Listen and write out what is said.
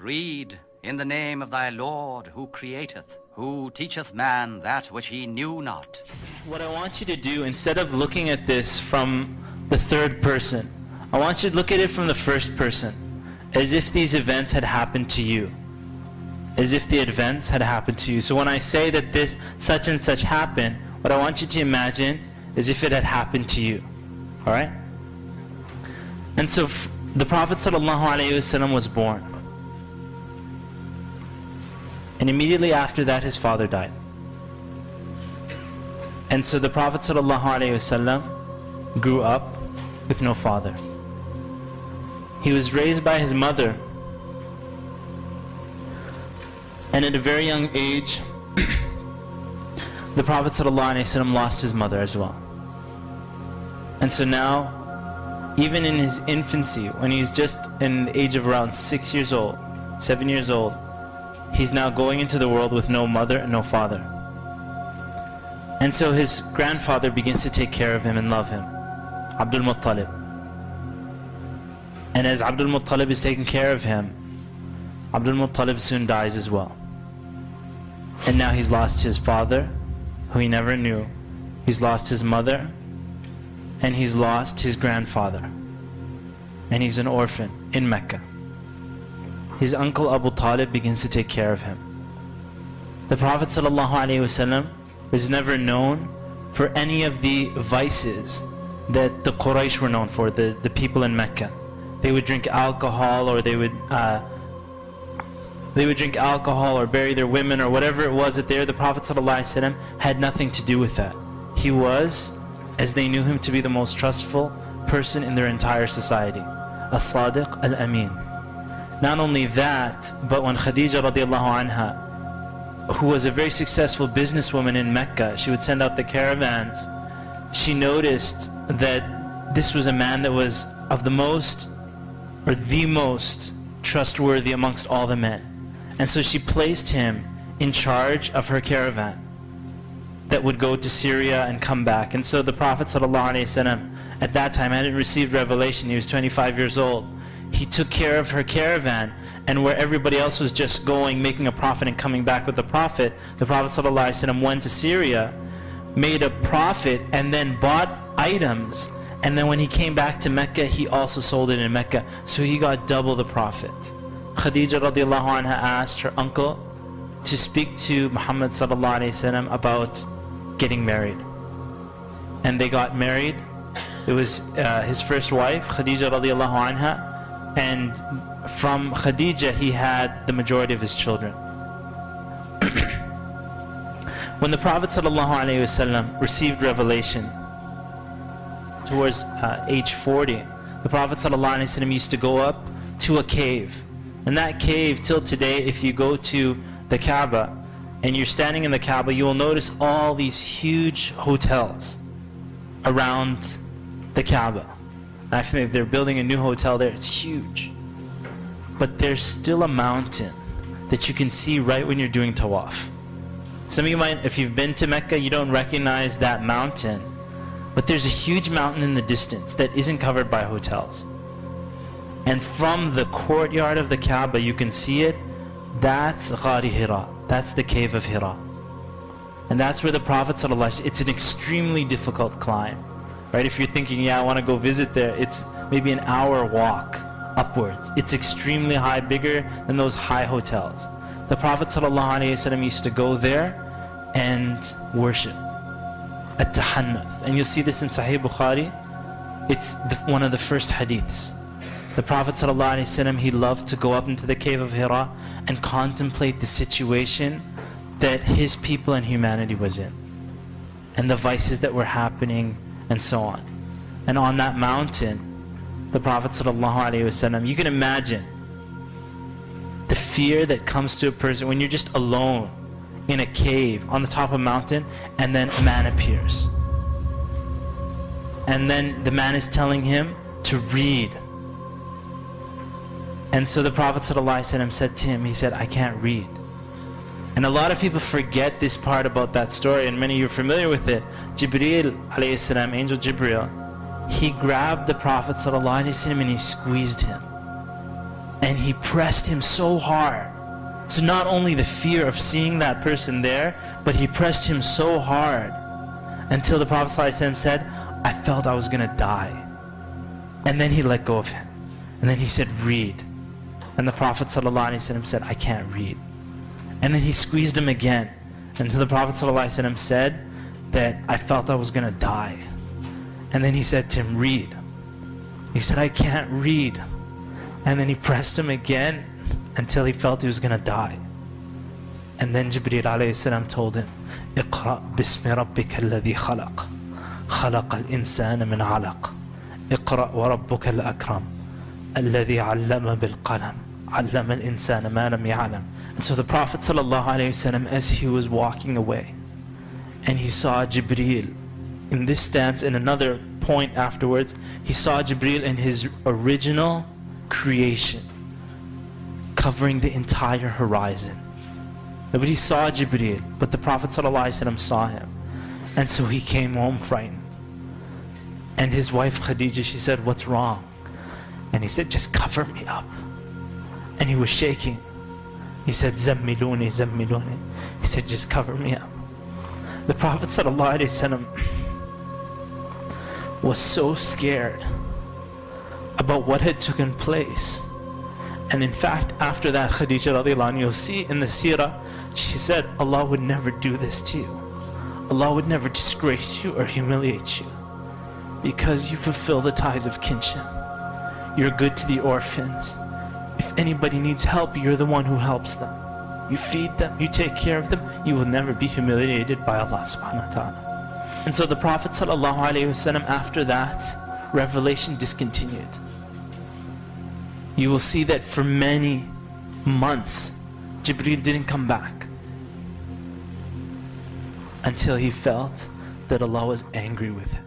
Read in the name of thy Lord who createth, who teacheth man that which he knew not. What I want you to do, instead of looking at this from the third person, I want you to look at it from the first person, as if these events had happened to you. As if the events had happened to you. So when I say that this such and such happened, what I want you to imagine is if it had happened to you. Alright? And so the Prophet ﷺ was born. And immediately after that his father died. And so the Prophet ﷺ grew up with no father. He was raised by his mother. And at a very young age, the Prophet ﷺ lost his mother as well. And so now, even in his infancy, when he's just in the age of around 6 years old, 7 years old, he's now going into the world with no mother and no father. And so his grandfather begins to take care of him and love him, Abdul Muttalib. And as Abdul Muttalib is taking care of him, Abdul Muttalib soon dies as well. And now he's lost his father, who he never knew. He's lost his mother, and he's lost his grandfather. And he's an orphan in Mecca. His uncle Abu Talib begins to take care of him. The Prophet ﷺ was never known for any of the vices that the Quraysh were known for, the people in Mecca. They would drink alcohol, or they would drink alcohol or bury their women or whatever it was that they were. The Prophet ﷺ had nothing to do with that. He was, as they knew him to be, the most trustful person in their entire society. As-Sadiq al-Amin. Not only that, but when Khadija radiallahu anha, who was a very successful businesswoman in Mecca, she would send out the caravans, she noticed that this was a man that was of the most, or the most trustworthy amongst all the men. And so she placed him in charge of her caravan that would go to Syria and come back. And so the Prophet ﷺ at that time hadn't received revelation. He was 25 years old. He took care of her caravan, and where everybody else was just going, making a profit and coming back with the Prophet, the Prophet ﷺ went to Syria, made a profit, and then bought items. And then when he came back to Mecca, he also sold it in Mecca. So he got double the profit. Khadija radiallahu anha asked her uncle to speak to Muhammad sallallahu alayhi wasallam about getting married. And they got married. It was his first wife, Khadija radiallahu anha. And from Khadija he had the majority of his children. When the Prophet sallallahu alayhi wasallam received revelation towards age 40, the Prophet ﷺ used to go up to a cave. And that cave, till today, if you go to the Kaaba and you're standing in the Kaaba, you will notice all these huge hotels around the Kaaba. I think they're building a new hotel there. It's huge. But there's still a mountain that you can see right when you're doing tawaf. Some of you might, if you've been to Mecca, you don't recognize that mountain. But there's a huge mountain in the distance that isn't covered by hotels. And from the courtyard of the Kaaba, you can see it. That's Ghari Hira. That's the cave of Hira. And that's where the Prophet ﷺ, it's an extremely difficult climb. Right? If you're thinking, yeah, I want to go visit there, it's maybe an hour walk upwards. It's extremely high, bigger than those high hotels. The Prophet ﷺ used to go there and worship. At-Tahannuth. And you'll see this in Sahih Bukhari. It's one of the first hadiths. The Prophet ﷺ, he loved to go up into the cave of Hira and contemplate the situation that his people and humanity was in, and the vices that were happening, and so on. And on that mountain, the Prophet ﷺ, you can imagine the fear that comes to a person when you're just alone in a cave on the top of a mountain, and then a man appears. And then the man is telling him to read. And so the Prophet ﷺ said to him, he said, I can't read. And a lot of people forget this part about that story, and many of you are familiar with it. Jibreel alayhi salam, Angel Jibreel, he grabbed the Prophet ﷺ and he squeezed him. and he pressed him so hard. So not only the fear of seeing that person there, but he pressed him so hard until the Prophet ﷺ said, I felt I was gonna die. And then he let go of him. And then he said, read. And the Prophet ﷺ said, I can't read. And then he squeezed him again until the Prophet ﷺ said that I felt I was gonna die. And then he said to him, read. He said, I can't read. And then he pressed him again until he felt he was gonna die. And then Jibreel alayhi salam told him, اقرأ باسم ربك الذي خلق خلق الإنسان من علق اقرأ وربك الأكرم الذي علم بالقلم علم الإنسان ما لم يعلم. And so the Prophet ﷺ, as he was walking away, and he saw Jibreel in this stance, in another point afterwards, he saw Jibreel in his original creation, covering the entire horizon. Nobody saw Jibreel, but the Prophet ﷺ saw him. And so he came home frightened. And his wife Khadija, she said, what's wrong? And he said, just cover me up. And he was shaking. He said, Zammiluni, Zammiluni. He said, just cover me up. The Prophet ﷺ was so scared about what had taken place. And in fact, after that, Khadija radiallahu anha, you'll see in the seerah, she said, Allah would never do this to you. Allah would never disgrace you or humiliate you, because you fulfill the ties of kinship. You're good to the orphans. If anybody needs help, you're the one who helps them. You feed them, you take care of them, you will never be humiliated by Allah subhanahu wa ta'ala. And so the Prophet sallallahu alaihi wasallam, after that, revelation discontinued. You will see that for many months, Jibreel didn't come back until he felt that Allah was angry with him.